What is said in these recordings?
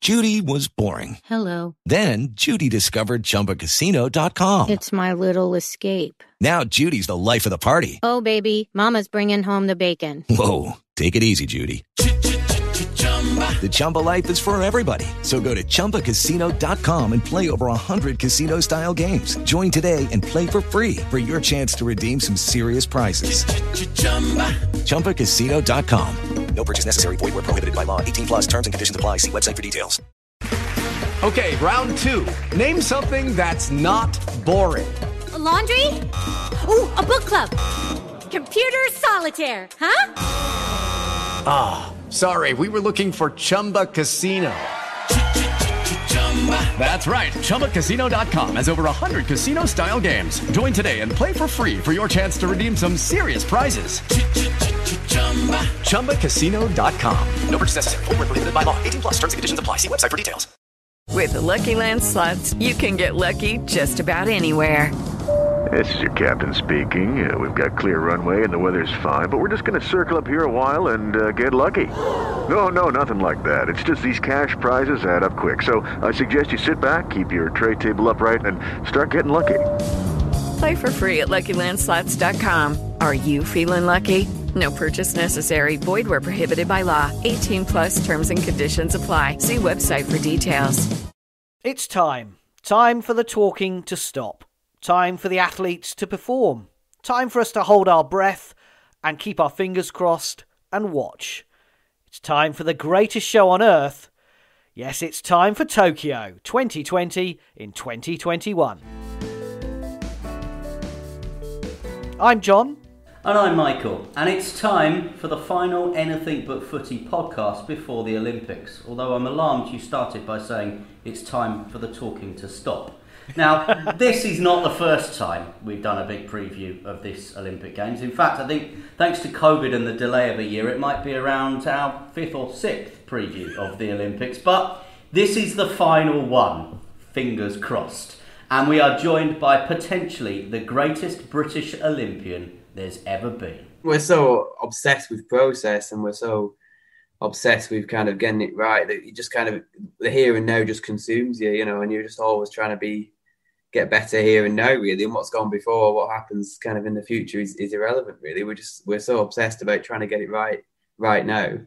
Judy was boring. Hello. Then Judy discovered ChumbaCasino.com. It's my little escape. Now Judy's the life of the party. Oh, baby, mama's bringing home the bacon. Whoa, take it easy, Judy. The Chumba life is for everybody. So go to ChumbaCasino.com and play over 100 casino-style games. Join today and play for free for your chance to redeem some serious prizes. ChumbaCasino.com. No purchase necessary. Void where prohibited by law. 18 plus terms and conditions apply. See website for details. Okay, round two. Name something that's not boring. A laundry? Ooh, a book club. Computer solitaire, huh? Ah, sorry, we were looking for Chumba Casino. That's right, ChumbaCasino.com has over 100 casino-style games. Join today and play for free for your chance to redeem some serious prizes. ChumbaCasino.com. No purchase necessary. Void where prohibited by law. 18 plus terms and conditions apply. See website for details. With the Lucky Land Slots, you can get lucky just about anywhere. This is your captain speaking. We've got clear runway and the weather's fine, but we're just going to circle up here a while and get lucky. No, nothing like that. It's just these cash prizes add up quick. So I suggest you sit back, keep your tray table upright, and start getting lucky. Play for free at LuckyLandSlots.com. Are you feeling lucky? No purchase necessary. Void where prohibited by law. 18 plus terms and conditions apply. See website for details. It's time. Time for the talking to stop. Time for the athletes to perform. Time for us to hold our breath and keep our fingers crossed and watch. It's time for the greatest show on earth. Yes, it's time for Tokyo 2020 in 2021. I'm John. And I'm Michael, and it's time for the final Anything But Footy podcast before the Olympics. Although I'm alarmed you started by saying it's time for the talking to stop. Now, this is not the first time we've done a big preview of this Olympic Games. In fact, I think thanks to COVID and the delay of a year, it might be around our 5th or 6th preview of the Olympics. But this is the final one, fingers crossed. And we are joined by potentially the greatest British Olympian there's ever been. We're so obsessed with process and we're so obsessed with kind of getting it right that you just kind of, the here and now just consumes you, you know, and you're just always trying to get better here and now, really. And what's gone before, what happens kind of in the future is irrelevant, really. We're so obsessed about trying to get it right now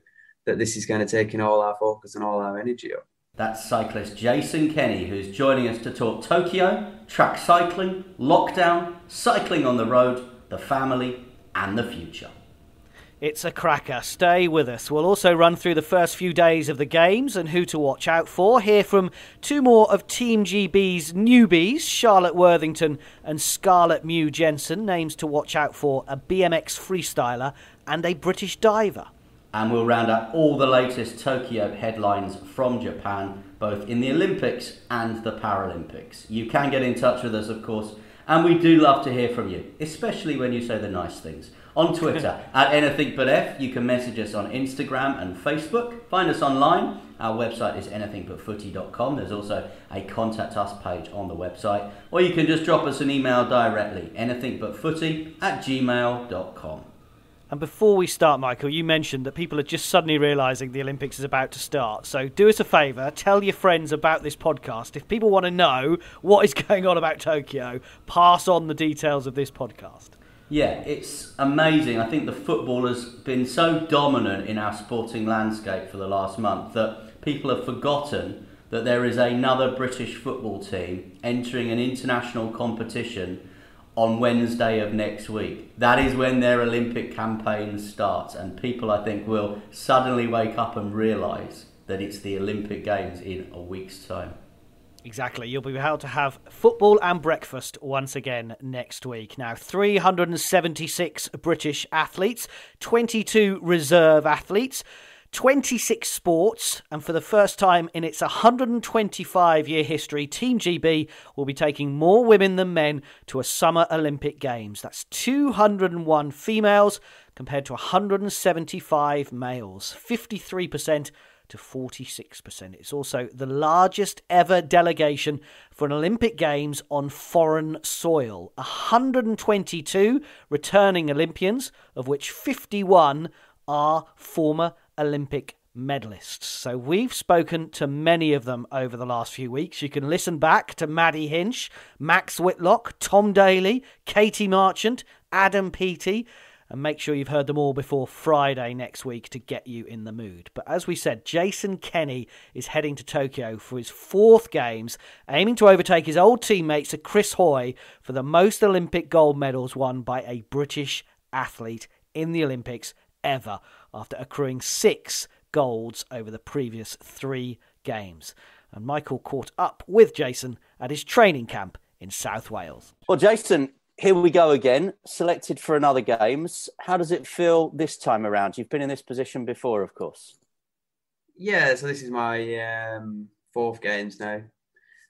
that this is kind of taking all our focus and all our energy up. That's cyclist Jason Kenny, who's joining us to talk Tokyo, track cycling, lockdown, cycling on the road, the family and the future. It's a cracker. Stay with us. We'll also run through the first few days of the Games and who to watch out for. Hear from two more of Team GB's newbies, Charlotte Worthington and Scarlett Mew Jensen, names to watch out for: a BMX freestyler and a British diver. And we'll round up all the latest Tokyo headlines from Japan, both in the Olympics and the Paralympics. You can get in touch with us, of course, and we do love to hear from you, especially when you say the nice things. On Twitter, at AnythingButF. You can message us on Instagram and Facebook. Find us online. Our website is anythingbutfooty.com. There's also a contact us page on the website. Or you can just drop us an email directly, anythingbutfooty@gmail.com. And before we start, Michael, you mentioned that people are just suddenly realising the Olympics is about to start. So do us a favour, tell your friends about this podcast. If people want to know what is going on about Tokyo, pass on the details of this podcast. Yeah, it's amazing. I think the football has been so dominant in our sporting landscape for the last month that people have forgotten that there is another British football team entering an international competition on Wednesday of next week. That is when their Olympic campaign starts, and people, I think, will suddenly wake up and realise that it's the Olympic Games in a week's time. Exactly. You'll be able to have football and breakfast once again next week. Now, 376 British athletes, 22 reserve athletes, 26 sports, and for the first time in its 125-year history, Team GB will be taking more women than men to a Summer Olympic Games. That's 201 females compared to 175 males, 53% to 46%. It's also the largest ever delegation for an Olympic Games on foreign soil. 122 returning Olympians, of which 51 are former Olympic medalists. So we've spoken to many of them over the last few weeks. You can listen back to Maddie Hinch, Max Whitlock, Tom Daly, Katie Marchant, Adam Peaty, and make sure you've heard them all before Friday next week to get you in the mood. But as we said, Jason Kenny is heading to Tokyo for his 4th Games, aiming to overtake his old teammates at Chris Hoy for the most Olympic gold medals won by a British athlete in the Olympics ever, after accruing 6 golds over the previous 3 games. And Michael caught up with Jason at his training camp in South Wales. Well, Jason, here we go again, selected for another Games. How does it feel this time around? You've been in this position before, of course. Yeah, so this is my 4th Games now.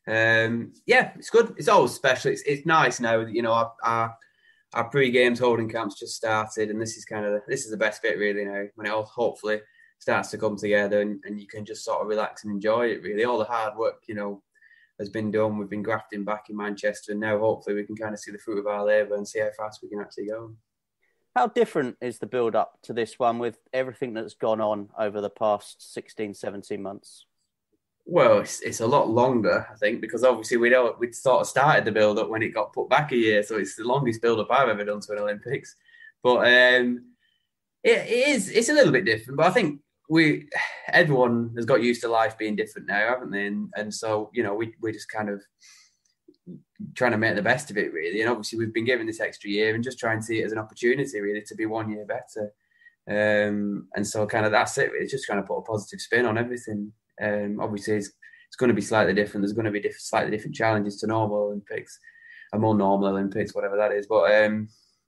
Yeah, it's good. It's always special. It's nice now that, you know, our pre-games holding camp's just started, and this is the best bit really now, when it all hopefully starts to come together and you can just sort of relax and enjoy it really. All the hard work, you know, has been done. We've been grafting back in Manchester, and now hopefully we can kind of see the fruit of our labour and see how fast we can actually go. How different is the build-up to this one with everything that's gone on over the past 16, 17 months? Well, it's a lot longer, I think, because obviously we'd sort of started the build-up when it got put back a year, so it's the longest build-up I've ever done to an Olympics. But it's a little bit different, but I think everyone has got used to life being different now, haven't they? And so, you know, we're just kind of trying to make the best of it, really. And obviously we've been given this extra year and just trying to see it as an opportunity, really, to be 1 year better. And so kind of that's it. It's just trying to put a positive spin on everything. Obviously it's going to be slightly different. There's going to be slightly different challenges to normal Olympics, a more normal Olympics, whatever that is. But,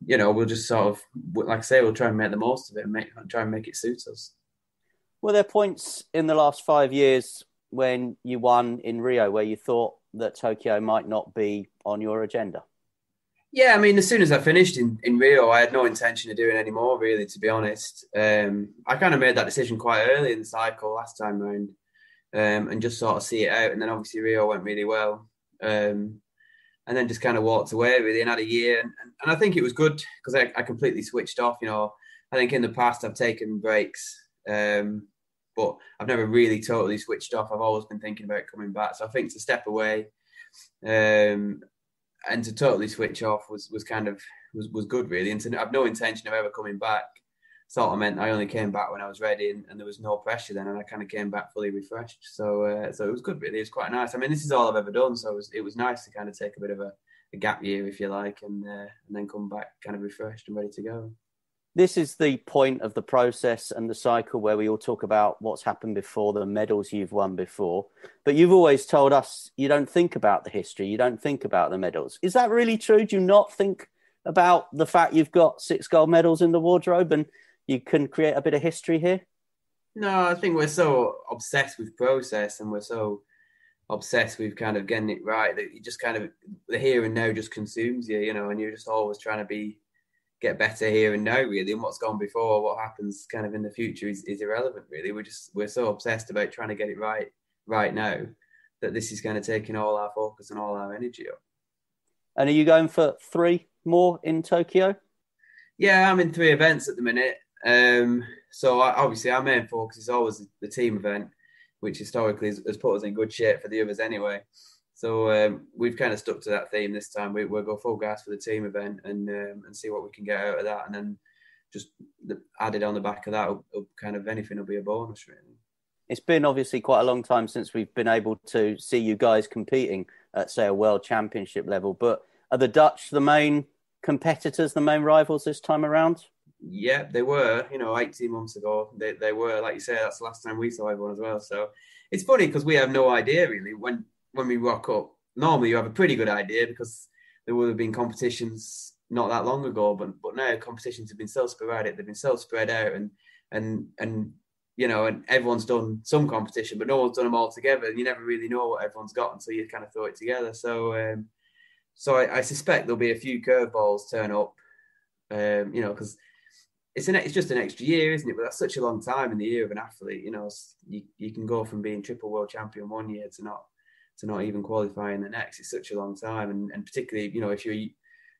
you know, we'll just sort of, like I say, we'll try and make the most of it and try and make it suit us. Were there points in the last 5 years when you won in Rio where you thought that Tokyo might not be on your agenda? Yeah, I mean, as soon as I finished in Rio, I had no intention of doing any more, really, to be honest. I kind of made that decision quite early in the cycle last time round, and just sort of see it out. And then obviously Rio went really well. And then just kind of walked away, really, and had a year. And I think it was good because I completely switched off. You know, I think in the past I've taken breaks, but I've never really totally switched off. I've always been thinking about coming back. So I think to step away and to totally switch off was good, really. And to have no intention of ever coming back sort of meant I only came back when I was ready, and there was no pressure then, and I kind of came back fully refreshed. So it was good, really. It was quite nice. I mean, this is all I've ever done, so it was nice to kind of take a bit of a gap year, if you like, and then come back kind of refreshed and ready to go. This is the point of the process and the cycle where we all talk about what's happened before, the medals you've won before. But you've always told us you don't think about the history, you don't think about the medals. Is that really true? Do you not think about the fact you've got 6 gold medals in the wardrobe and you can create a bit of history here? No, I think we're so obsessed with process, and we're so obsessed with kind of getting it right that you just kind of, the here and now just consumes you, you know, and you're just always trying to get better here and now, really. And what's gone before, what happens kind of in the future is irrelevant, really. We're so obsessed about trying to get it right now that this is kind of taking all our focus and all our energy up. And are you going for 3 more in Tokyo? Yeah, I'm in 3 events at the minute. So obviously our main focus is always the team event, which historically has put us in good shape for the others anyway. So we've kind of stuck to that theme this time. We'll go full gas for the team event and see what we can get out of that, and then just added on the back of that, kind of anything will be a bonus, really. It's been obviously quite a long time since we've been able to see you guys competing at, say, a world championship level. But are the Dutch the main competitors, the main rivals this time around? Yeah, they were, 18 months ago. They were, like you say, that's the last time we saw everyone as well. So it's funny because we have no idea, really. When we rock up, normally you have a pretty good idea because there would have been competitions not that long ago, but now competitions have been so sporadic, they've been so spread out, and everyone's done some competition, but no one's done them all together, and you never really know what everyone's got until you kind of throw it together. So I suspect there'll be a few curveballs turn up, because it's just an extra year, isn't it? But that's such a long time in the year of an athlete. You can go from being triple world champion one year to not even qualifying the next. It's such a long time, and particularly if you're a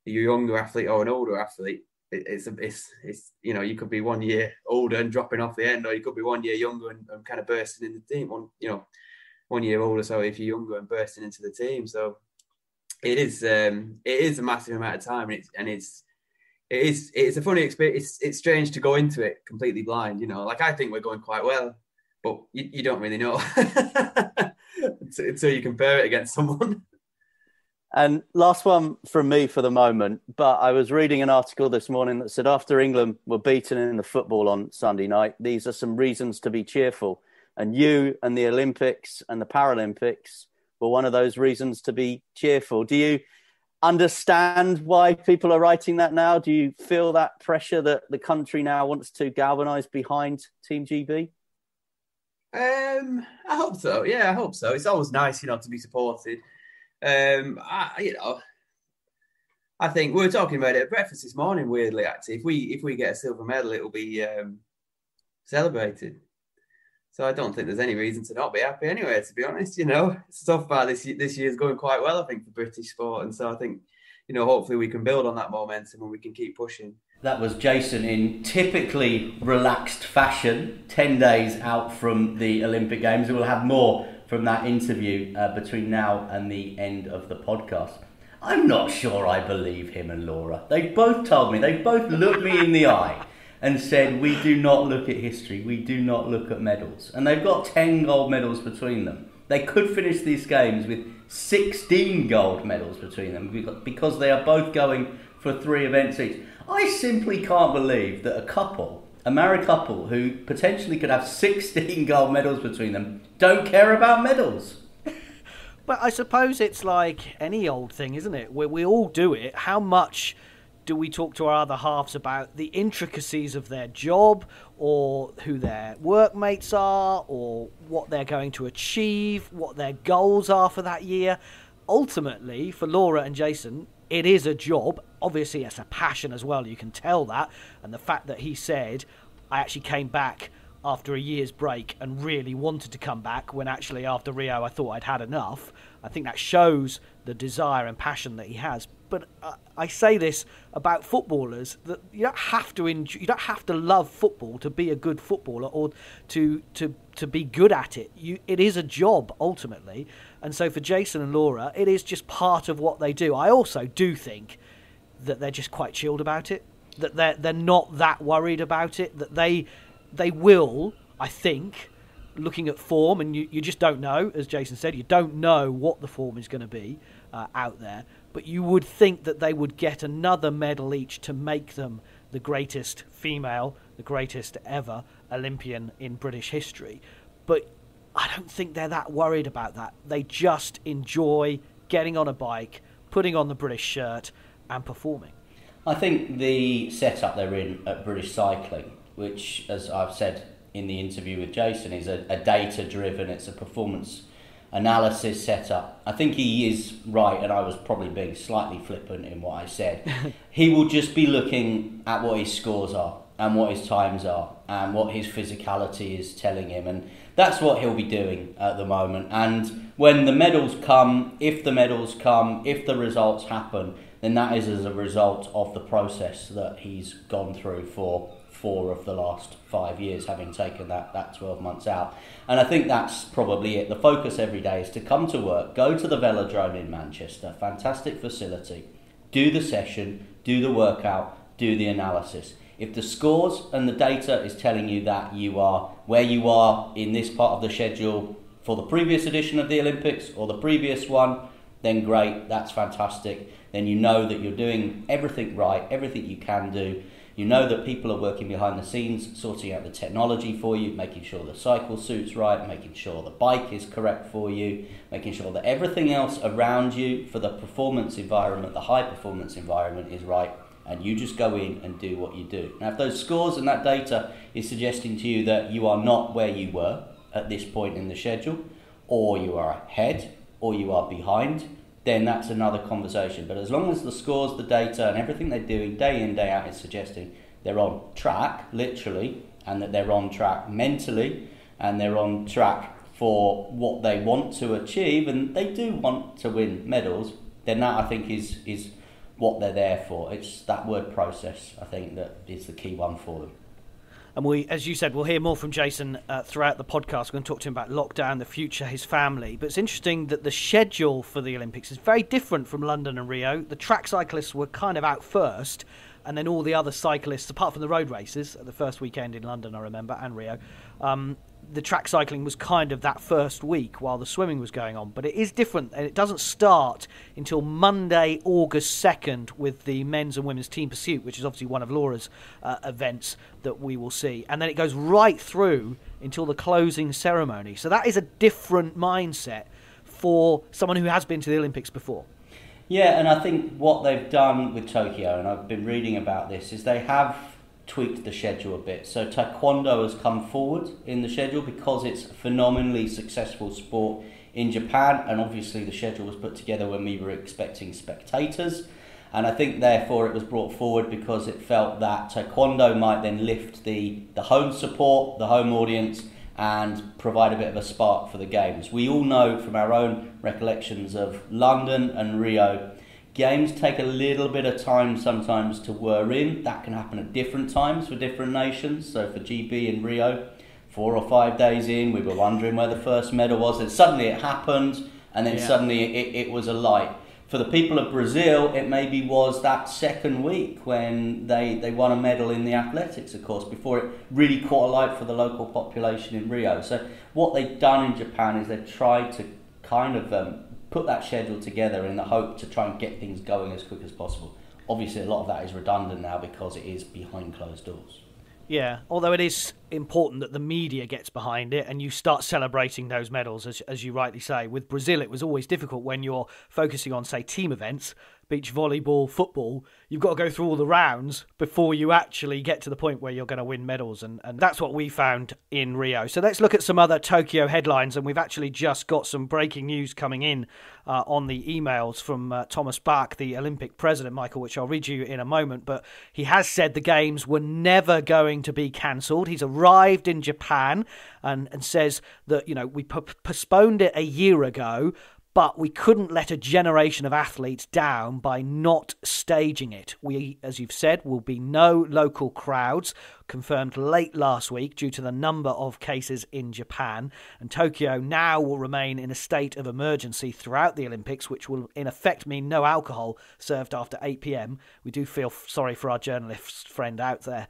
younger athlete or an older athlete, it's you could be 1 year older and dropping off the end, or you could be 1 year younger and kind of bursting in the team. 1 year older, so if you're younger and bursting into the team, so it is a massive amount of time, and it's a funny experience. It's strange to go into it completely blind. Like I think we're going quite well, but you don't really know until you compare it against someone. And last one from me for the moment, but I was reading an article this morning that said after England were beaten in the football on Sunday night, these are some reasons to be cheerful. And you and the Olympics and the Paralympics were one of those reasons to be cheerful. Do you understand why people are writing that now? Do you feel that pressure that the country now wants to galvanise behind Team GB? I hope so. Yeah, I hope so. It's always nice, to be supported. I think we were talking about it at breakfast this morning. Weirdly, actually, if we get a silver medal, it will be celebrated. So I don't think there's any reason to not be happy anyway. To be honest, it's tough part. This year's going quite well, I think, for British sport, and so I think hopefully we can build on that momentum and we can keep pushing. That was Jason in typically relaxed fashion, 10 days out from the Olympic Games. We'll have more from that interview between now and the end of the podcast. I'm not sure I believe him and Laura. They both told me, they both looked me in the eye and said, we do not look at history, we do not look at medals. And they've got 10 gold medals between them. They could finish these games with 16 gold medals between them because they are both going for 3 events each. I simply can't believe that a married couple who potentially could have 16 gold medals between them don't care about medals. But I suppose it's like any old thing, isn't it? We all do it. How much do we talk to our other halves about the intricacies of their job, or who their workmates are, or what they're going to achieve, what their goals are for that year? Ultimately, for Laura and Jason, it is a job. Obviously, it's a passion as well. You can tell that. And the fact that he said, I actually came back after a year's break and really wanted to come back, when actually after Rio I thought I'd had enough. I think that shows the desire and passion that he has. But I say this about footballers, that you don't have to love football to be a good footballer, or to be good at it. It is a job ultimately, and so for Jason and Laura, it is just part of what they do. I also do think that they're just quite chilled about it, that they're not that worried about it, that they will, I think, looking at form, and you just don't know, as Jason said, you don't know what the form is going to be out there, but you would think that they would get another medal each to make them the greatest female, the greatest ever Olympian in British history. But I don't think they're that worried about that. They just enjoy getting on a bike, putting on the British shirt and performing. I think the setup they're in at British Cycling, which, as I've said in the interview with Jason, is a data-driven, it's a performance analysis setup. I think he is right, and I was probably being slightly flippant in what I said. He will just be looking at what his scores are and what his times are and what his physicality is telling him, and that's what he'll be doing at the moment. And when the medals come, if the results happen, then that is as a result of the process that he's gone through for 4 of the last 5 years, having taken that 12 months out. And I think that's probably it. The focus every day is to come to work, go to the velodrome in Manchester, fantastic facility, do the session, do the workout, do the analysis. If the scores and the data is telling you that you are where you are in this part of the schedule for the previous edition of the Olympics or the previous one, then great, that's fantastic. Then you know that you're doing everything right, everything you can do. You know that people are working behind the scenes, sorting out the technology for you, making sure the cycle suit's right, making sure the bike is correct for you, making sure that everything else around you for the performance environment, the high performance environment, is right, and you just go in and do what you do. Now, if those scores and that data is suggesting to you that you are not where you were at this point in the schedule, or you are ahead, or you are behind, then that's another conversation. But as long as the scores, the data, and everything they're doing day in, day out is suggesting they're on track, literally, and that they're on track mentally, and they're on track for what they want to achieve, and they do want to win medals, then that, I think, is what they're there for. It's that word process, I think, that is the key one for them. And we, as you said, we'll hear more from Jason throughout the podcast. We're going to talk to him about lockdown, the future, his family. But it's interesting that the schedule for the Olympics is very different from London and Rio. The track cyclists were kind of out first, and then all the other cyclists, apart from the road races, the first weekend in London, I remember, and Rio, the track cycling was kind of that first week while the swimming was going on. But it is different, and it doesn't start until Monday, August 2nd, with the men's and women's team pursuit, which is obviously one of Laura's events that we will see. And then it goes right through until the closing ceremony. So that is a different mindset for someone who has been to the Olympics before. Yeah, and I think what they've done with Tokyo, and I've been reading about this, is they have tweaked the schedule a bit. So taekwondo has come forward in the schedule because it's a phenomenally successful sport in Japan, and obviously the schedule was put together when we were expecting spectators, and I think therefore it was brought forward because it felt that taekwondo might then lift the home support, the home audience, and provide a bit of a spark for the games. We all know from our own recollections of London and Rio, games take a little bit of time sometimes to whir in. That can happen at different times for different nations. So for GB in Rio, 4 or 5 days in, we were wondering where the first medal was, and suddenly it happened, and then suddenly it was a light. For the people of Brazil, it maybe was that second week when they won a medal in the athletics, of course, before it really caught a light for the local population in Rio. So what they've done in Japan is they've tried to kind of put that schedule together in the hope to try and get things going as quick as possible. Obviously, a lot of that is redundant now because it is behind closed doors. Yeah, although it is important that the media gets behind it and you start celebrating those medals, as you rightly say. With Brazil, it was always difficult when you're focusing on, say, team events, beach volleyball, football. You've got to go through all the rounds before you actually get to the point where you're going to win medals, and that's what we found in Rio. So let's look at some other Tokyo headlines, and we've actually just got some breaking news coming in on the emails from Thomas Bach, the Olympic president, Michael, which I'll read you in a moment, but he has said the Games were never going to be cancelled. He's arrived in Japan and says that, you know, we postponed it a year ago, but we couldn't let a generation of athletes down by not staging it. We, as you've said, will be no local crowds, confirmed late last week due to the number of cases in Japan. And Tokyo now will remain in a state of emergency throughout the Olympics, which will in effect mean no alcohol served after 8 p.m. We do feel sorry for our journalist friend out there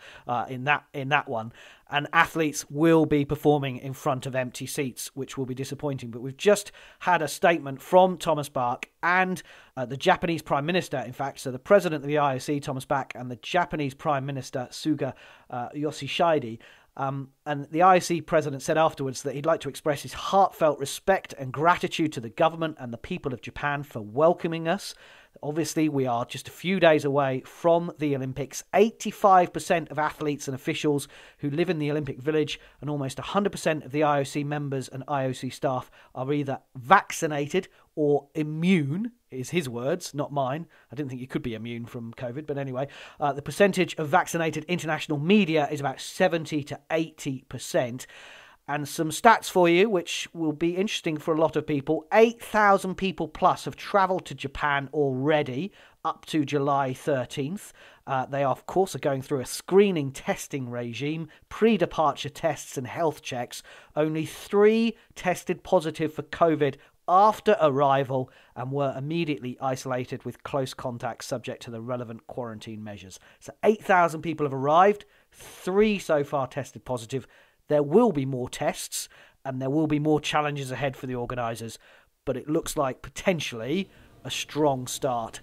in that one. And athletes will be performing in front of empty seats, which will be disappointing. But we've just had a statement from Thomas Bach and the Japanese Prime Minister, in fact. So the president of the IOC, Thomas Bach, and the Japanese Prime Minister, Suga Yoshihide. And the IOC president said afterwards that he'd like to express his heartfelt respect and gratitude to the government and the people of Japan for welcoming us. Obviously, we are just a few days away from the Olympics. 85% of athletes and officials who live in the Olympic Village and almost 100% of the IOC members and IOC staff are either vaccinated or immune, is his words, not mine. I didn't think you could be immune from COVID, but anyway. The percentage of vaccinated international media is about 70 to 80%. And some stats for you, which will be interesting for a lot of people. 8,000 people plus have travelled to Japan already up to July 13th. They, of course, are going through a screening testing regime, pre-departure tests and health checks. Only 3 tested positive for COVID after arrival and were immediately isolated with close contacts subject to the relevant quarantine measures. So 8,000 people have arrived, 3 so far tested positive. There will be more tests and there will be more challenges ahead for the organisers, but it looks like potentially a strong start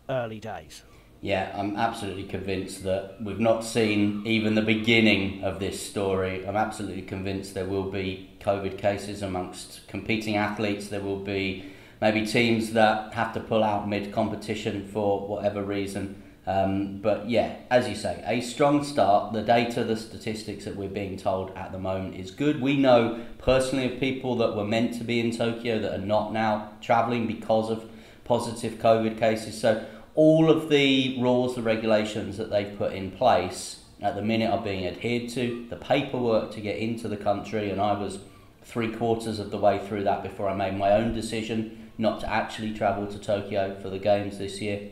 early days. Yeah, I'm absolutely convinced that we've not seen even the beginning of this story. I'm absolutely convinced there will be COVID cases amongst competing athletes. There will be maybe teams that have to pull out mid-competition for whatever reason. But yeah, as you say, a strong start. The data, the statistics that we're being told at the moment is good. We know personally of people that were meant to be in Tokyo that are not now travelling because of positive COVID cases. So all of the rules, the regulations that they've put in place at the minute are being adhered to. The paperwork to get into the country, and I was 3/4 of the way through that before I made my own decision not to actually travel to Tokyo for the Games this year.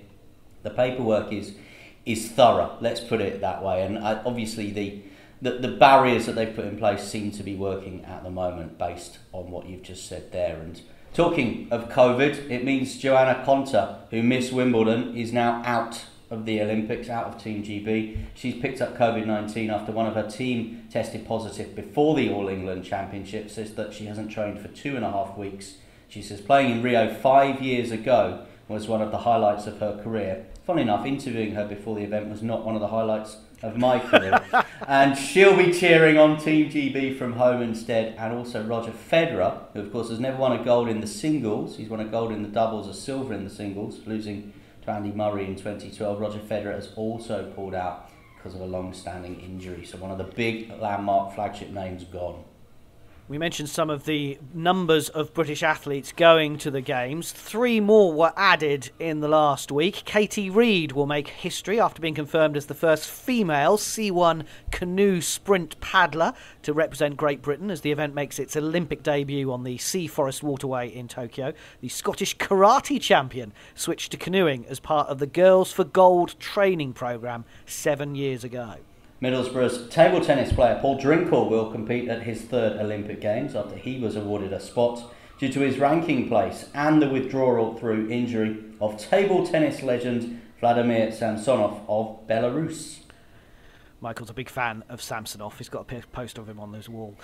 the paperwork is thorough. Let's put it that way. And obviously the barriers that they've put in place seem to be working at the moment, based on what you've just said there. And talking of COVID, it means Johanna Konta, who missed Wimbledon, is now out of the Olympics, out of Team GB. She's picked up COVID-19 after one of her team tested positive before the All England Championship. Says that she hasn't trained for 2.5 weeks. She says playing in Rio 5 years ago was one of the highlights of her career. Funnily enough, interviewing her before the event was not one of the highlights of my career. And she'll be cheering on Team GB from home instead. And also Roger Federer, who of course has never won a gold in the singles. He's won a gold in the doubles, a silver in the singles, losing to Andy Murray in 2012. Roger Federer has also pulled out because of a long-standing injury. So one of the big landmark flagship names gone. We mentioned some of the numbers of British athletes going to the Games. 3 more were added in the last week. Katie Reid will make history after being confirmed as the first female C1 canoe sprint paddler to represent Great Britain as the event makes its Olympic debut on the Sea Forest Waterway in Tokyo. The Scottish karate champion switched to canoeing as part of the Girls for Gold training programme 7 years ago. Middlesbrough's table tennis player Paul Drinkle will compete at his 3rd Olympic Games after he was awarded a spot due to his ranking place and the withdrawal through injury of table tennis legend Vladimir Samsonov of Belarus. Michael's a big fan of Samsonov. He's got a poster of him on his wall.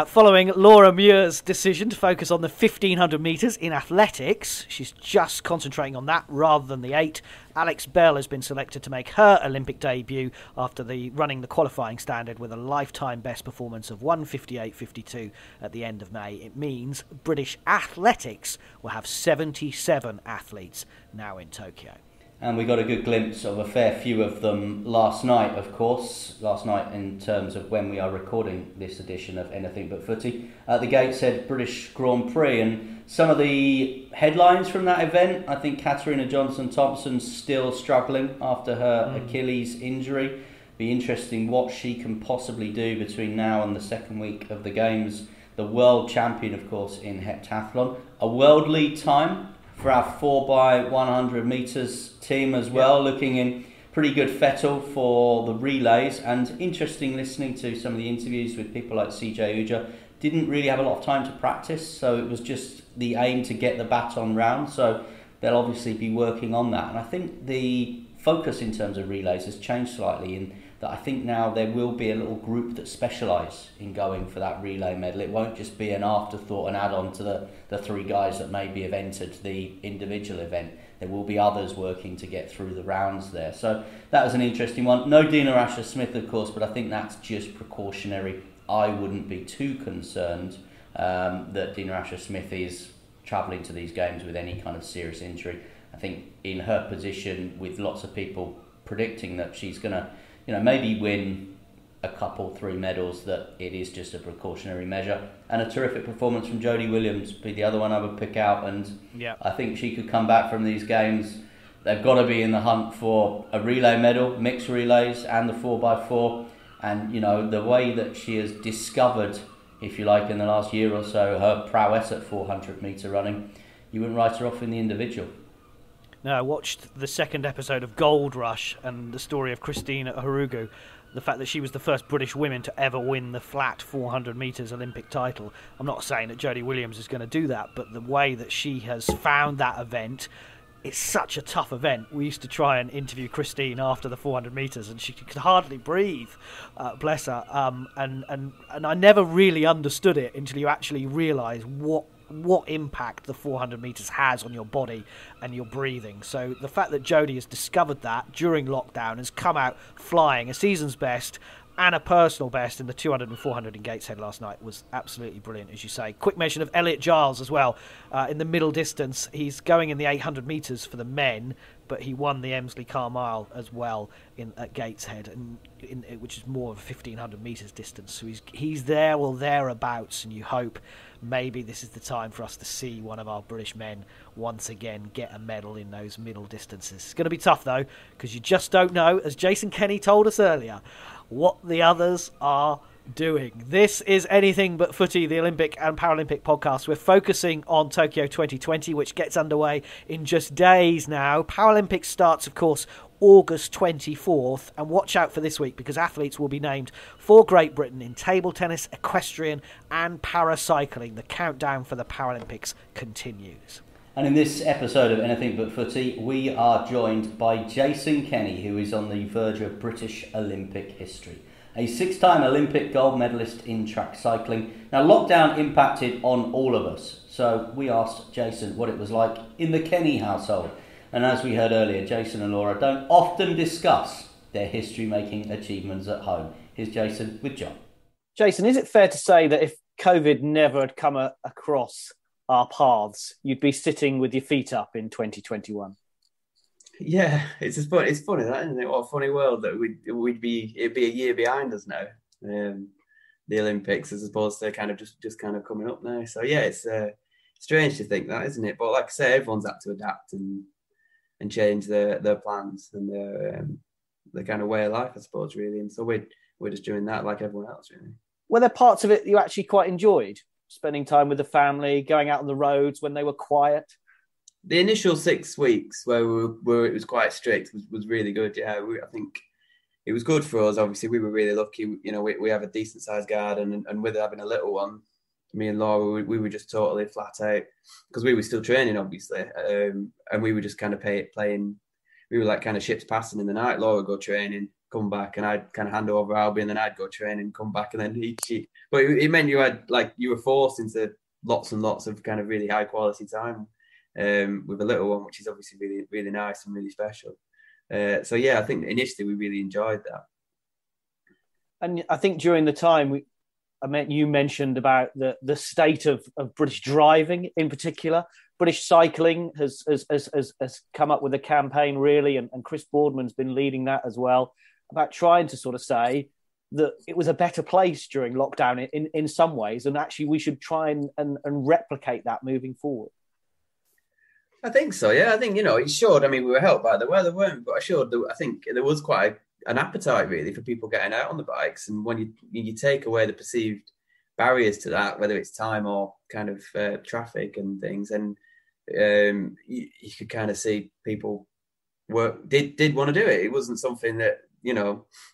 Following Laura Muir's decision to focus on the 1,500 metres in athletics, she's just concentrating on that rather than the 8. Alex Bell has been selected to make her Olympic debut after running the qualifying standard with a lifetime best performance of 1:58.52 at the end of May. It means British athletics will have 77 athletes now in Tokyo. And we got a good glimpse of a fair few of them last night, of course. Last night in terms of when we are recording this edition of Anything But Footy. At the Gateshead British Grand Prix. And some of the headlines from that event, I think Katarina Johnson-Thompson's still struggling after her Achilles injury. Be interesting what she can possibly do between now and the second week of the Games. The world champion, of course, in heptathlon. A world lead time for our 4x100 metres team as well, looking in pretty good fettle for the relays. And interesting listening to some of the interviews with people like CJ Uja. Didn't really have a lot of time to practice, so it was just the aim to get the baton round. So they'll obviously be working on that. And I think the focus in terms of relays has changed slightly in that I think now there will be a little group that specialise in going for that relay medal. It won't just be an afterthought, an add-on to the 3 guys that maybe have entered the individual event. There will be others working to get through the rounds there. So that was an interesting one. No Dina Asher-Smith, of course, but I think that's just precautionary. I wouldn't be too concerned that Dina Asher-Smith is travelling to these Games with any kind of serious injury. I think in her position, with lots of people predicting that she's going to maybe win a couple, 3 medals, that it is just a precautionary measure. And a terrific performance from Jodie Williams be the other one I would pick out. And I think she could come back from these Games. They've got to be in the hunt for a relay medal, mixed relays and the 4x4. And, the way that she has discovered, if you like, in the last year or so, her prowess at 400 metre running, you wouldn't write her off in the individual. No, I watched the second episode of Gold Rush and the story of Christina Harugu. The fact that she was the first British woman to ever win the flat 400 metres Olympic title. I'm not saying that Jodie Williams is going to do that, but the way that she has found that event, it's such a tough event. We used to try and interview Christine after the 400 metres and she could hardly breathe, bless her. And I never really understood it until you actually realise what impact the 400 metres has on your body and your breathing. So the fact that Jodie has discovered that during lockdown, has come out flying a season's best and a personal best in the 200 and 400 in Gateshead last night was absolutely brilliant, as you say. Quick mention of Elliot Giles as well. In the middle distance, he's going in the 800 metres for the men, but he won the Emsley Carmile as well at Gateshead, which is more of a 1,500 metres distance. So he's there or thereabouts, and you hope maybe this is the time for us to see one of our British men once again get a medal in those middle distances. It's going to be tough, though, because you just don't know, as Jason Kenny told us earlier, what the others are doing. This is Anything But Footy, the Olympic and Paralympic podcast. We're focusing on Tokyo 2020, which gets underway in just days now. Paralympics starts, of course, August 24th, and watch out for this week because athletes will be named for Great Britain in table tennis, equestrian and paracycling. The countdown for the Paralympics continues. And in this episode of Anything But Footy, we are joined by Jason Kenny, who is on the verge of British Olympic history. A 6-time Olympic gold medalist in track cycling. Now, lockdown impacted on all of us, so we asked Jason what it was like in the Kenny household. And as we heard earlier, Jason and Laura don't often discuss their history-making achievements at home. Here's Jason with John. Jason, is it fair to say that if COVID never had come across our paths, you'd be sitting with your feet up in 2021? Yeah, it's funny that, isn't it? What a funny world that it'd be a year behind us now, the Olympics, as opposed to kind of just kind of coming up now. So yeah, it's strange to think that, isn't it? But like I say, everyone's had to adapt and change their plans and their kind of way of life, I suppose, really. And so we're just doing that like everyone else, really. Were there parts of it you actually quite enjoyed? Spending time with the family, going out on the roads when they were quiet? The initial 6 weeks where it was quite strict was really good. Yeah, I think it was good for us. Obviously, we were really lucky. You know, we have a decent sized garden, and with having a little one, me and Laura, we were just totally flat out because we were still training, obviously, and we were just kind of playing. We were like kind of ships passing in the night. Laura would go training, come back, and I'd kind of hand over Albie, and then I'd go training, come back, and then she. But it meant you were forced into lots and lots of kind of really high quality time. With a little one, which is obviously really, really nice and really special. So yeah, I think initially we really enjoyed that. And I think during the time you mentioned about the state of British driving in particular. British cycling has come up with a campaign really, and Chris Boardman's been leading that as well, about trying to sort of say that it was a better place during lockdown in some ways, and actually we should try and replicate that moving forward. I think so, yeah. I think, it showed. I mean, we were helped by the weather, weren't we? But I think there was quite an appetite, really, for people getting out on the bikes. And when you take away the perceived barriers to that, whether it's time or kind of traffic and things, and you could kind of see people did want to do it. It wasn't something that,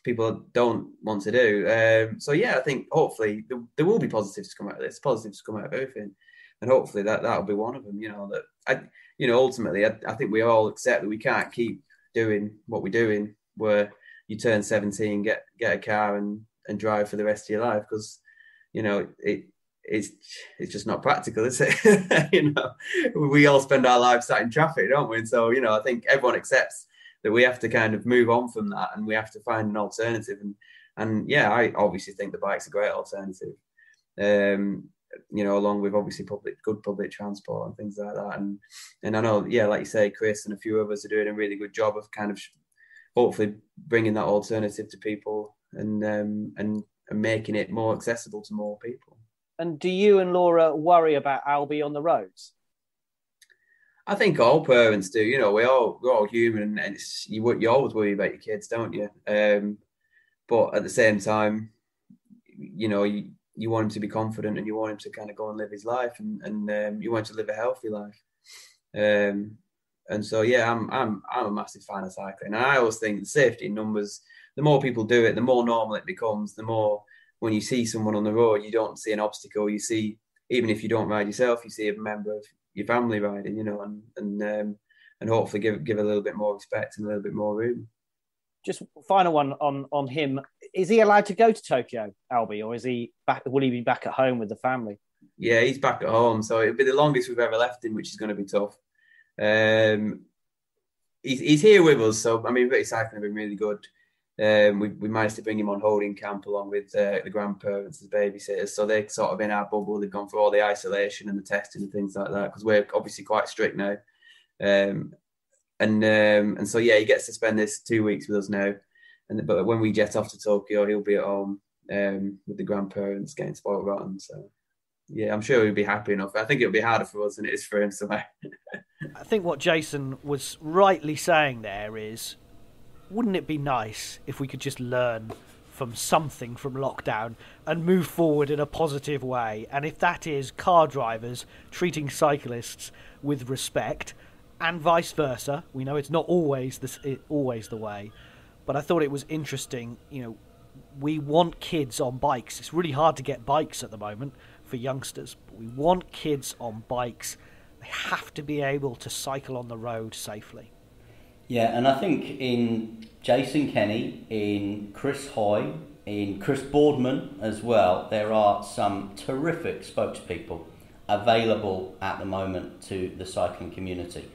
people don't want to do. So, yeah, I think hopefully there will be positives to come out of this, positives to come out of everything. And hopefully that'll be one of them, ultimately, I think we all accept that we can't keep doing what we're doing, where you turn 17, get a car and drive for the rest of your life, because, it's just not practical, is it? We all spend our lives sat in traffic, don't we? And so, I think everyone accepts that we have to kind of move on from that, and we have to find an alternative. And yeah, I obviously think the bike's a great alternative. Along with obviously good public transport and things like that. And I know, yeah, like you say, Chris and a few others are doing a really good job of kind of hopefully bringing that alternative to people and making it more accessible to more people. And do you and Laura worry about Albie on the roads? I think all parents do. We're all human, and you always worry about your kids, don't you? But at the same time, you want him to be confident, and you want him to kind of go and live his life, and you want him to live a healthy life. And so, yeah, I'm a massive fan of cycling. And I always think the safety in numbers, the more people do it, the more normal it becomes. The more, when you see someone on the road, you don't see an obstacle. You see, even if you don't ride yourself, you see a member of your family riding, and hopefully give a little bit more respect and a little bit more room. Just final one on him. Is he allowed to go to Tokyo, Albie, or is he back? Will he be back at home with the family? Yeah, he's back at home, so it'll be the longest we've ever left him, which is going to be tough. He's here with us, so I mean, British cycling have been really good. We managed to bring him on holding camp along with the grandparents as babysitters, so they're sort of in our bubble. They've gone through all the isolation and the testing and things like that, because we're obviously quite strict now. And so, yeah, he gets to spend this 2 weeks with us now. But when we jet off to Tokyo, he'll be at home with the grandparents getting spoiled rotten. So, yeah, I'm sure he'll be happy enough. I think it'll be harder for us than it is for him. So I think what Jason was rightly saying there is, wouldn't it be nice if we could just learn from something from lockdown and move forward in a positive way. And if that is car drivers treating cyclists with respect, and vice versa, we know it's not always the way. But I thought it was interesting. We want kids on bikes. It's really hard to get bikes at the moment for youngsters. But we want kids on bikes. They have to be able to cycle on the road safely. Yeah, and I think in Jason Kenny, in Chris Hoy, in Chris Boardman as well, there are some terrific spokespeople available at the moment to the cycling community.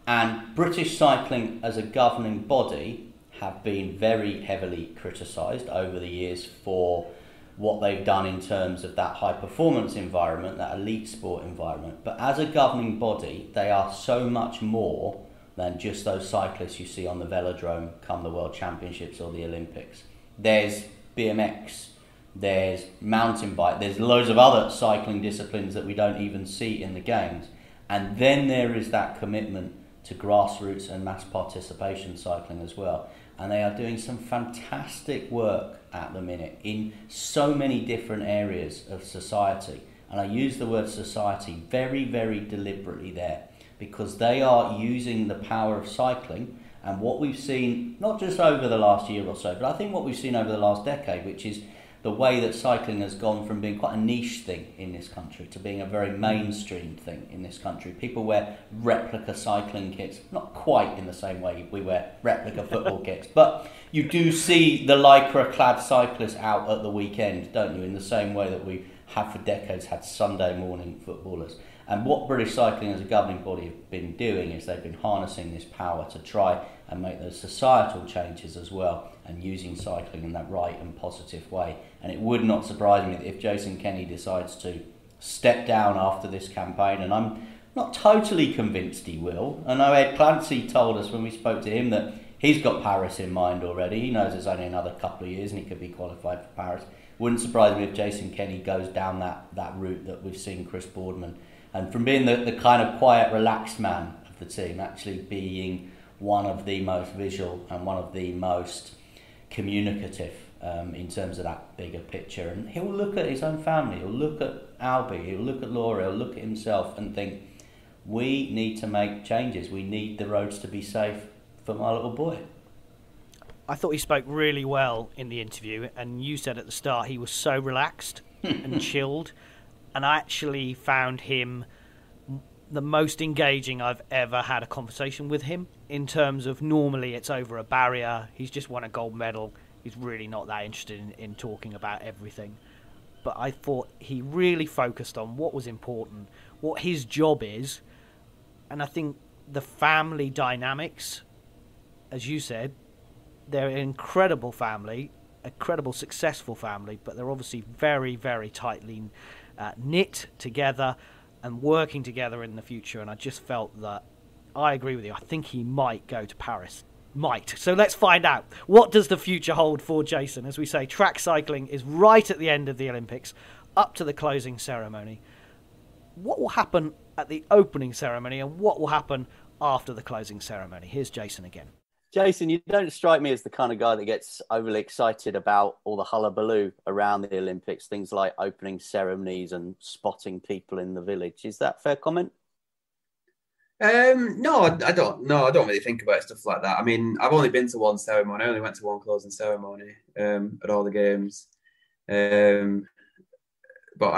And British cycling as a governing body have been very heavily criticised over the years for what they've done in terms of that high performance environment, that elite sport environment. But as a governing body, they are so much more than just those cyclists you see on the velodrome come the World Championships or the Olympics. There's BMX, there's mountain bike, there's loads of other cycling disciplines that we don't even see in the games. And then there is that commitment to grassroots and mass participation cycling as well. And they are doing some fantastic work at the minute in so many different areas of society. And I use the word society very, very deliberately there, because they are using the power of cycling and what we've seen, not just over the last year or so, but I think what we've seen over the last decade, which is the way that cycling has gone from being quite a niche thing in this country to being a very mainstream thing in this country. People wear replica cycling kits, not quite in the same way we wear replica football kits, but you do see the lycra-clad cyclists out at the weekend, don't you, in the same way that we have for decades had Sunday morning footballers. And what British cycling as a governing body have been doing is they've been harnessing this power to try and make those societal changes as well, and using cycling in that right and positive way. And it would not surprise me if Jason Kenny decides to step down after this campaign, and I'm not totally convinced he will. I know Ed Clancy told us when we spoke to him that he's got Paris in mind already. He knows there's only another couple of years and he could be qualified for Paris. Wouldn't surprise me if Jason Kenny goes down that route that we've seen Chris Boardman. And from being the kind of quiet, relaxed man of the team, actually being one of the most visual and one of the most communicative in terms of that bigger picture. And he'll look at his own family, he'll look at Albie, he'll look at Laura, he'll look at himself and think, we need to make changes. We need the roads to be safe for my little boy. I thought he spoke really well in the interview, and you said at the start he was so relaxed and chilled. And I actually found him the most engaging I've ever had a conversation with him, in terms of normally it's over a barrier. He's just won a gold medal. He's really not that interested in talking about everything. But I thought he really focused on what was important, what his job is. And I think the family dynamics, as you said, they're an incredible family, incredible successful family, but they're obviously very, very tightly knit together and working together in the future. And I just felt that, I agree with you, I think he might go to Paris. Might. So let's find out. What does the future hold for Jason? As we say, track cycling is right at the end of the Olympics, up to the closing ceremony. What will happen at the opening ceremony and what will happen after the closing ceremony? Here's Jason again. Jason, you don't strike me as the kind of guy that gets overly excited about all the hullabaloo around the Olympics, things like opening ceremonies and spotting people in the village. Is that a fair comment? No, I don't. No, I don't really think about stuff like that. I mean, I've only been to one ceremony. I only went to one closing ceremony at all the games. But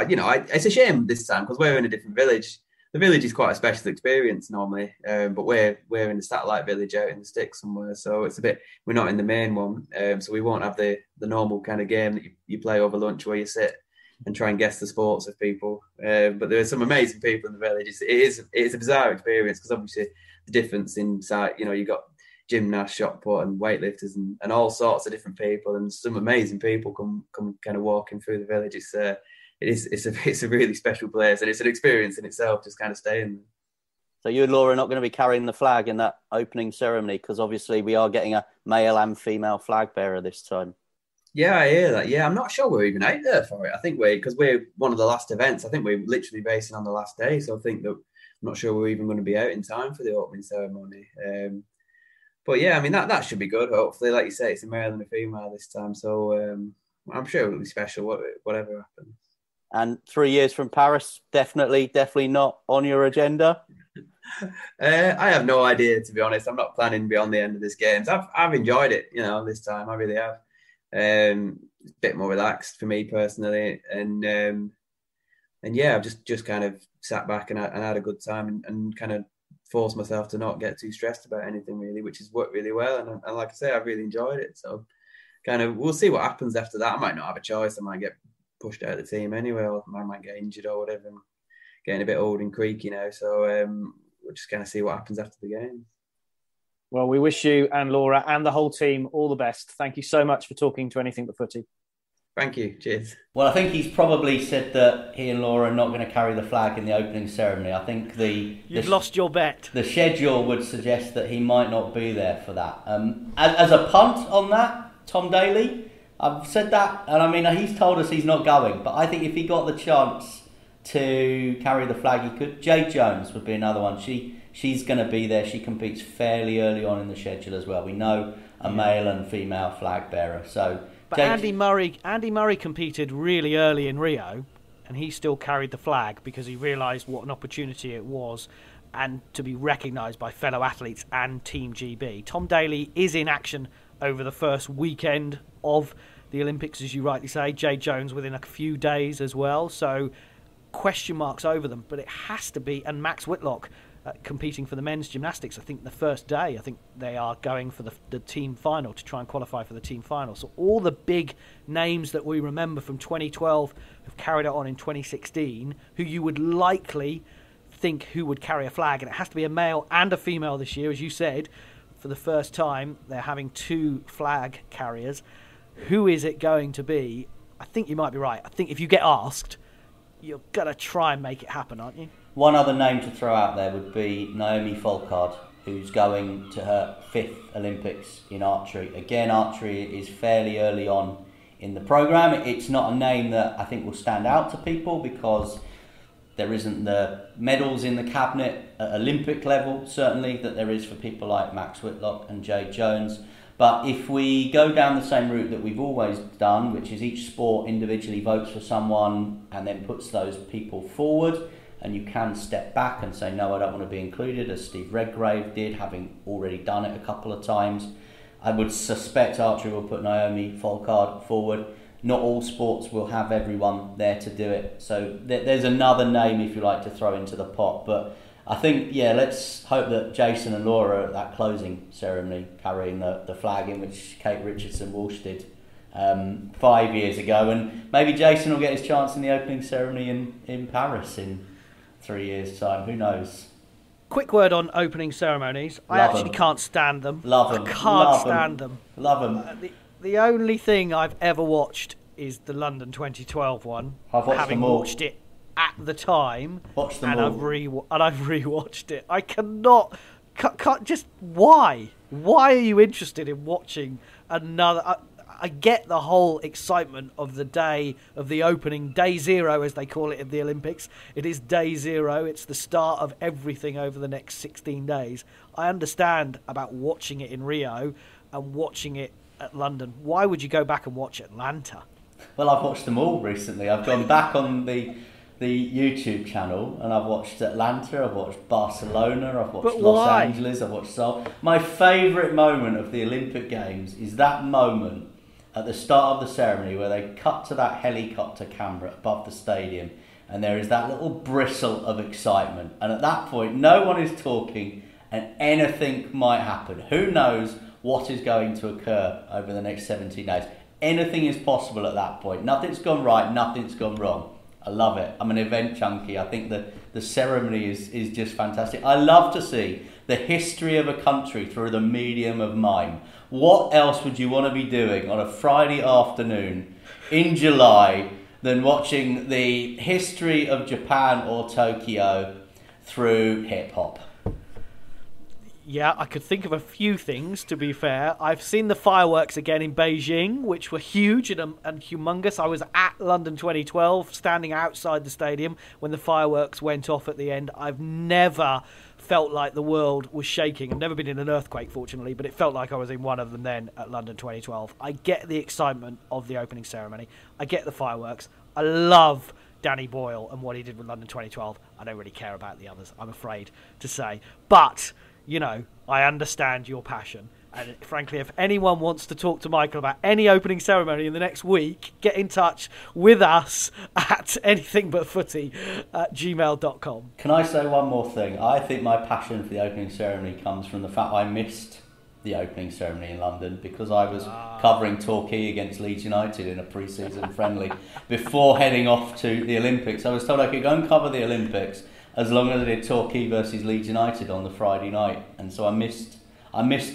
it's a shame this time because we're in a different village. The village is quite a special experience normally, but we're in the satellite village out in the sticks somewhere. So it's a bit, we're not in the main one. So we won't have the normal kind of game that you play over lunch where you sit and try and guess the sports of people. But there are some amazing people in the village. It's a bizarre experience because obviously the difference inside, you've got gymnasts, shot put and weightlifters and all sorts of different people, and some amazing people come kind of walking through the village. It's a really special place, and it's an experience in itself, just kind of staying there. So you and Laura are not going to be carrying the flag in that opening ceremony, because obviously we are getting a male and female flag bearer this time. Yeah, I hear that. Yeah, I'm not sure we're even out there for it. I think because we're one of the last events. I think we're literally racing on the last day, so I think that I'm not sure we're even going to be out in time for the opening ceremony. But yeah, I mean, that should be good. Hopefully, like you say, it's a male and a female this time. So I'm sure it'll be special, whatever happens. And 3 years from Paris, definitely not on your agenda? I have no idea, to be honest. I'm not planning beyond the end of this games. I've enjoyed it, this time. I really have. It's a bit more relaxed for me personally. And yeah, I've just kind of sat back and had a good time and kind of forced myself to not get too stressed about anything really, which has worked really well. And like I say, I've really enjoyed it. So kind of, we'll see what happens after that. I might not have a choice. I might get pushed out of the team anyway, or I might get injured or whatever. I'm getting a bit old and creaky now. So we'll just kind of see what happens after the game. Well, we wish you and Laura and the whole team all the best. Thank you so much for talking to Anything But Footy. Thank you. Cheers. Well, I think he's probably said that he and Laura are not going to carry the flag in the opening ceremony. I think You've lost your bet. The schedule would suggest that he might not be there for that. As a punt on that, Tom Daley, I've said that, and I mean, he's told us he's not going, but I think if he got the chance to carry the flag, he could. Jade Jones would be another one. She's going to be there. She competes fairly early on in the schedule as well. We know a male and female flag bearer, so... But Andy Murray competed really early in Rio, and he still carried the flag because he realised what an opportunity it was, and to be recognised by fellow athletes and Team GB. Tom Daley is in action over the first weekend of the Olympics, as you rightly say. Jade Jones within a few days as well, so question marks over them. But it has to be, and Max Whitlock competing for the men's gymnastics, I think the first day, I think they are going for the team final to try and qualify for the team final. So all the big names that we remember from 2012 have carried it on in 2016, who you would likely think who would carry a flag. And it has to be a male and a female this year, as you said. For the first time, they're having two flag carriers. Who is it going to be? I think you might be right. I think if you get asked, you're going to try and make it happen, aren't you? One other name to throw out there would be Naomi Folkard, who's going to her 5th Olympics in archery. Again, archery is fairly early on in the programme. It's not a name that I think will stand out to people because there isn't the medals in the cabinet at Olympic level, certainly, that there is for people like Max Whitlock and Jade Jones. But if we go down the same route that we've always done, which is each sport individually votes for someone and then puts those people forward, and you can step back and say, no, I don't want to be included, as Steve Redgrave did, having already done it a couple of times. I would suspect archery will put Naomi Folkard forward. Not all sports will have everyone there to do it. So there's another name, if you like, to throw into the pot. But I think, let's hope that Jason and Laura are at that closing ceremony carrying the flag in which Kate Richardson-Walsh did 5 years ago. And maybe Jason will get his chance in the opening ceremony in Paris in 3 years' time. Who knows? Quick word on opening ceremonies. I actually can't stand them. Love them. I can't stand them. Love them. The only thing I've ever watched is the London 2012 one. I've watched having them all. watched it at the time. Watched them and all. I've rewatched it. I cannot. Can't just why? Why are you interested in watching another? I get the whole excitement of the day of the opening, day zero as they call it in the Olympics. It is day zero. It's the start of everything over the next 16 days. I understand about watching it in Rio and watching it at London. Why would you go back and watch Atlanta? Well, I've watched them all recently. I've gone back on the YouTube channel and I've watched Atlanta, I've watched Barcelona, I've watched Los Angeles, I've watched Seoul. My favourite moment of the Olympic Games is that moment at the start of the ceremony where they cut to that helicopter camera above the stadium and there is that little bristle of excitement, and at that point no one is talking and anything might happen. Who knows what is going to occur over the next 17 days. Anything is possible at that point. Nothing's gone right, nothing's gone wrong. I love it. I'm an event junkie. I think the ceremony is just fantastic. I love to see the history of a country through the medium of mime. What else would you want to be doing on a Friday afternoon in July than watching the history of Japan or Tokyo through hip-hop? Yeah, I could think of a few things, to be fair. I've seen the fireworks again in Beijing, which were huge and humongous. I was at London 2012, standing outside the stadium when the fireworks went off at the end. I've never felt like the world was shaking. I've never been in an earthquake, fortunately, but it felt like I was in one of them then at London 2012. I get the excitement of the opening ceremony. I get the fireworks. I love Danny Boyle and what he did with London 2012. I don't really care about the others, I'm afraid to say. But you know, I understand your passion. And frankly, if anyone wants to talk to Michael about any opening ceremony in the next week, get in touch with us at anythingbutfooty@gmail.com. Can I say one more thing? I think my passion for the opening ceremony comes from the fact I missed the opening ceremony in London because I was covering Torquay against Leeds United in a pre-season friendly before heading off to the Olympics. I was told I could go and cover the Olympics as long as I did Torquay versus Leeds United on the Friday night, and so I missed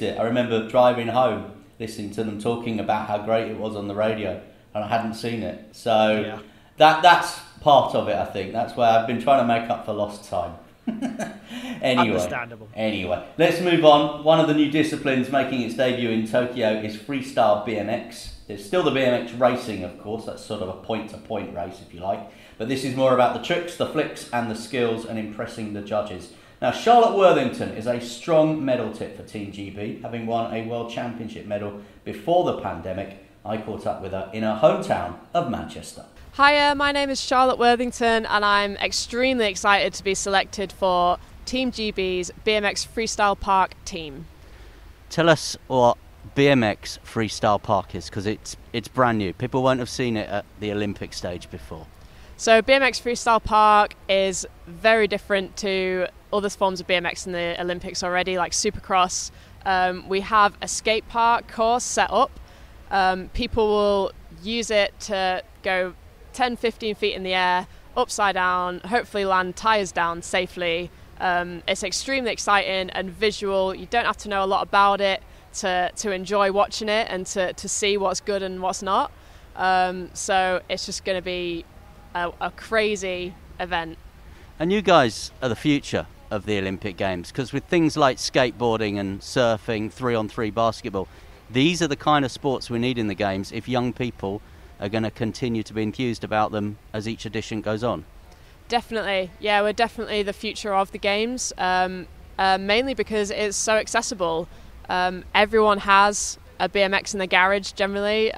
it. I remember driving home, listening to them talking about how great it was on the radio, and I hadn't seen it. So that's part of it, I think. That's where I've been trying to make up for lost time. Understandable. Anyway, let's move on. One of the new disciplines making its debut in Tokyo is freestyle BMX. It's still the BMX racing, of course. That's sort of a point-to-point race, if you like. But this is more about the tricks, the flicks, and the skills, and impressing the judges. Now, Charlotte Worthington is a strong medal tip for Team GB, having won a World Championship medal before the pandemic. I caught up with her in her hometown of Manchester. Hiya, my name is Charlotte Worthington, and I'm extremely excited to be selected for Team GB's BMX Freestyle Park team. Tell us what BMX Freestyle Park is, because it's brand new. People won't have seen it at the Olympic stage before. So BMX Freestyle Park is very different to other forms of BMX in the Olympics already, like Supercross. We have a skate park course set up. People will use it to go 10-15 feet in the air, upside down, hopefully land tyres down safely. It's extremely exciting and visual. You don't have to know a lot about it to enjoy watching it and to see what's good and what's not. So it's just going to be a crazy event. And you guys are the future of the Olympic Games, because with things like skateboarding and surfing, 3-on-3 basketball, these are the kind of sports we need in the Games if young people are going to continue to be enthused about them as each edition goes on. Definitely, yeah, we're definitely the future of the Games, mainly because it's so accessible. Everyone has a BMX in the garage generally.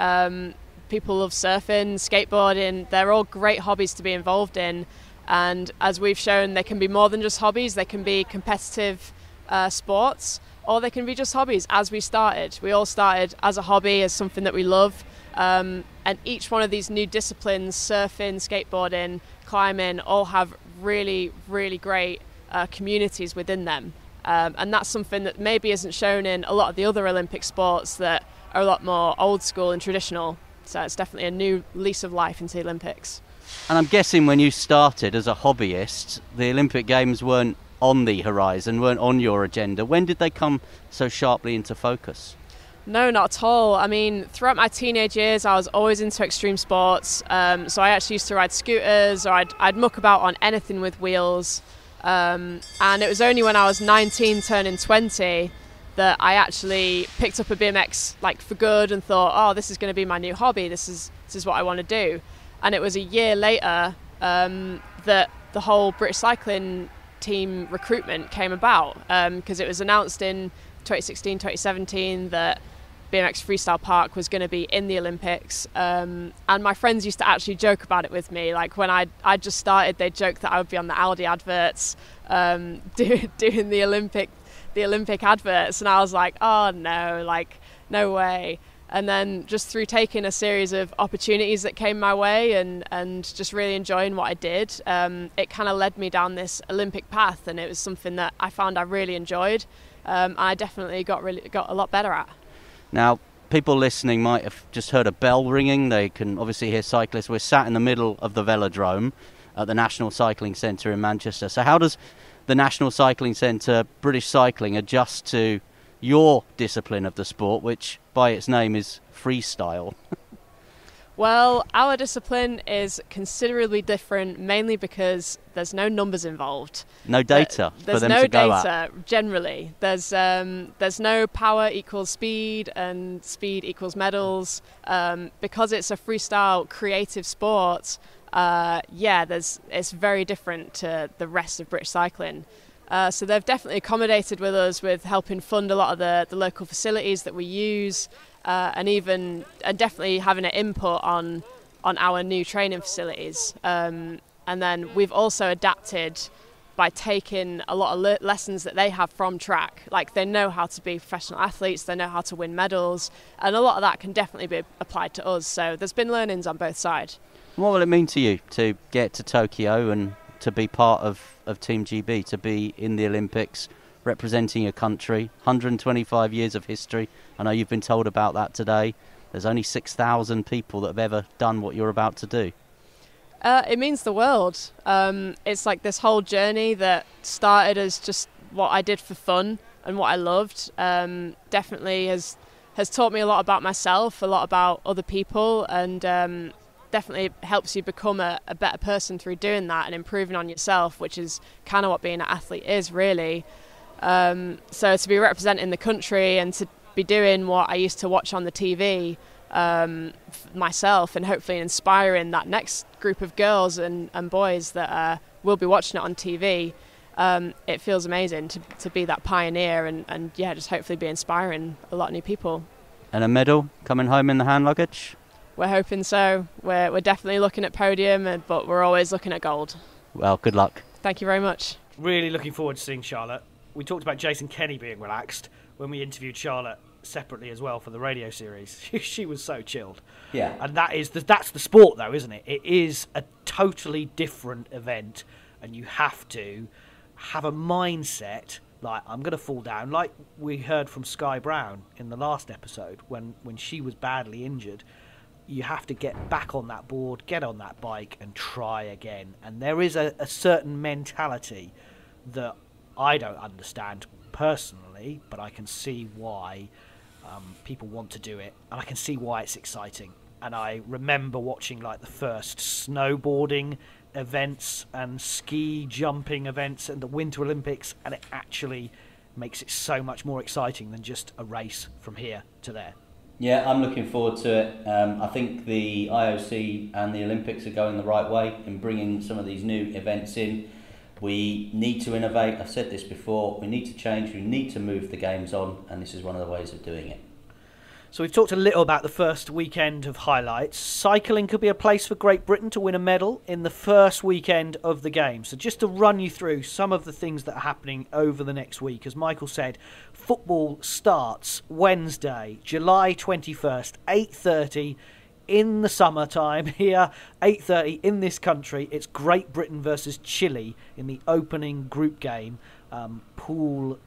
People love surfing, skateboarding. They're all great hobbies to be involved in. And as we've shown, they can be more than just hobbies. They can be competitive sports, or they can be just hobbies, as we started. We all started as a hobby, as something that we love. And each one of these new disciplines, surfing, skateboarding, climbing, all have really, really great communities within them. And that's something that maybe isn't shown in a lot of the other Olympic sports that are a lot more old school and traditional. So it's definitely a new lease of life into the Olympics. And I'm guessing when you started as a hobbyist, the Olympic Games weren't on the horizon, weren't on your agenda. When did they come so sharply into focus? No, not at all. I mean, throughout my teenage years, I was always into extreme sports. So I actually used to ride scooters, or I'd muck about on anything with wheels. And it was only when I was 19, turning 20, that I actually picked up a BMX like for good and thought, oh, this is going to be my new hobby. This is what I want to do. And it was a year later that the whole British cycling team recruitment came about, because it was announced in 2016, 2017 that BMX Freestyle Park was going to be in the Olympics. And my friends used to actually joke about it with me. Like when I just started, they'd joke that I would be on the Aldi adverts, doing the Olympic adverts. And I was like, oh no, like no way. And then just through taking a series of opportunities that came my way and just really enjoying what I did, it kind of led me down this Olympic path, and it was something that I found I really enjoyed. I definitely got a lot better at. Now, people listening might have just heard a bell ringing. They can obviously hear cyclists. We're sat in the middle of the velodrome at the National Cycling Centre in Manchester. So how does the National Cycling Centre, British Cycling, adjust to your discipline of the sport, which by its name is freestyle? Well, our discipline is considerably different, mainly because there's no numbers involved. No data for them to go at. There's no data, generally. There's no power equals speed and speed equals medals. Because it's a freestyle creative sport, it's very different to the rest of British cycling. So they've definitely accommodated with us with helping fund a lot of the local facilities that we use, and definitely having an input on our new training facilities. And then we've also adapted by taking a lot of lessons that they have from track. Like, they know how to be professional athletes, they know how to win medals, and a lot of that can definitely be applied to us. So there's been learnings on both sides. What will it mean to you to get to Tokyo and to be part of Team GB, to be in the Olympics, representing your country, 125 years of history? I know you've been told about that today. There's only 6,000 people that have ever done what you're about to do. It means the world. It's like this whole journey that started as just what I did for fun and what I loved. Definitely has taught me a lot about myself, a lot about other people, and definitely helps you become a better person through doing that and improving on yourself, which is kind of what being an athlete is, really. So to be representing the country and to be doing what I used to watch on the TV myself, and hopefully inspiring that next group of girls and boys that will be watching it on TV, it feels amazing to be that pioneer and just hopefully be inspiring a lot of new people. And a medal coming home in the hand luggage? We're hoping so. We're definitely looking at podium, but we're always looking at gold. Well, good luck. Thank you very much. Really looking forward to seeing Charlotte. We talked about Jason Kenny being relaxed when we interviewed Charlotte separately as well for the radio series. She was so chilled. Yeah. And that's the sport, though, isn't it? It is a totally different event, and you have to have a mindset like, I'm going to fall down, like we heard from Sky Brown in the last episode when she was badly injured. You have to get back on that board, get on that bike and try again. And there is a certain mentality that I don't understand personally, but I can see why people want to do it, and I can see why it's exciting. And I remember watching like the first snowboarding events and ski jumping events and the Winter Olympics, and it actually makes it so much more exciting than just a race from here to there. Yeah, I'm looking forward to it. I think the IOC and the Olympics are going the right way in bringing some of these new events in. We need to innovate. I've said this before. We need to change. We need to move the games on, and this is one of the ways of doing it. So we've talked a little about the first weekend of highlights. Cycling could be a place for Great Britain to win a medal in the first weekend of the Games. So just to run you through some of the things that are happening over the next week. As Michael said, football starts Wednesday, July 21st, 8:30 in the summertime here, 8:30 in this country. It's Great Britain versus Chile in the opening group game. Pool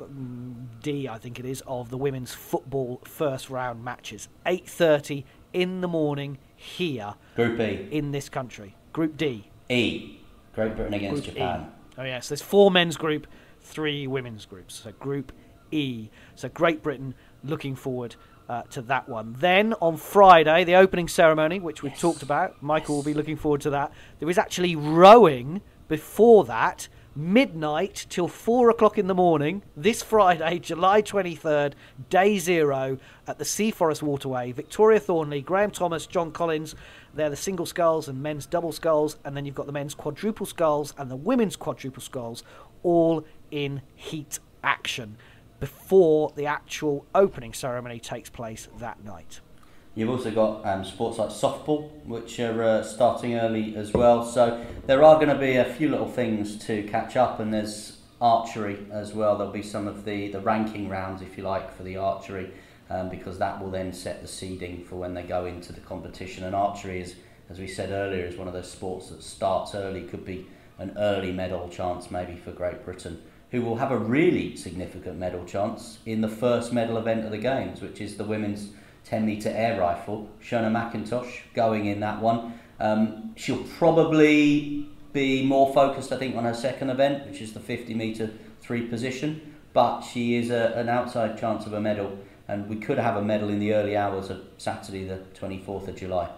D, I think it is, of the women's football first round matches. 8:30 in the morning here. Group E. In this country. Group D. E. Great Britain against Group Japan. E. Oh yes, there's 4 men's group, 3 women's groups. So Group E. So Great Britain looking forward to that one. Then on Friday, the opening ceremony, which we've talked about. Michael will be looking forward to that. There is actually rowing before that. Midnight till 4 o'clock in the morning this Friday, July 23rd, day 0 at the Sea Forest Waterway. Victoria Thornley, Graham Thomas, John Collins, they're the single sculls and men's double sculls, and then you've got the men's quadruple sculls and the women's quadruple sculls, all in heat action before the actual opening ceremony takes place that night. You've also got sports like softball, which are starting early as well. So there are going to be a few little things to catch up, and there's archery as well. There'll be some of the ranking rounds, if you like, for the archery, because that will then set the seeding for when they go into the competition. And archery is, as we said earlier, is one of those sports that starts early, could be an early medal chance maybe for Great Britain, who will have a really significant medal chance in the first medal event of the Games, which is the women's 10-metre air rifle. Shona McIntosh going in that one. She'll probably be more focused, I think, on her second event, which is the 50-metre 3 position, but she is an outside chance of a medal, and we could have a medal in the early hours of Saturday the 24th of July.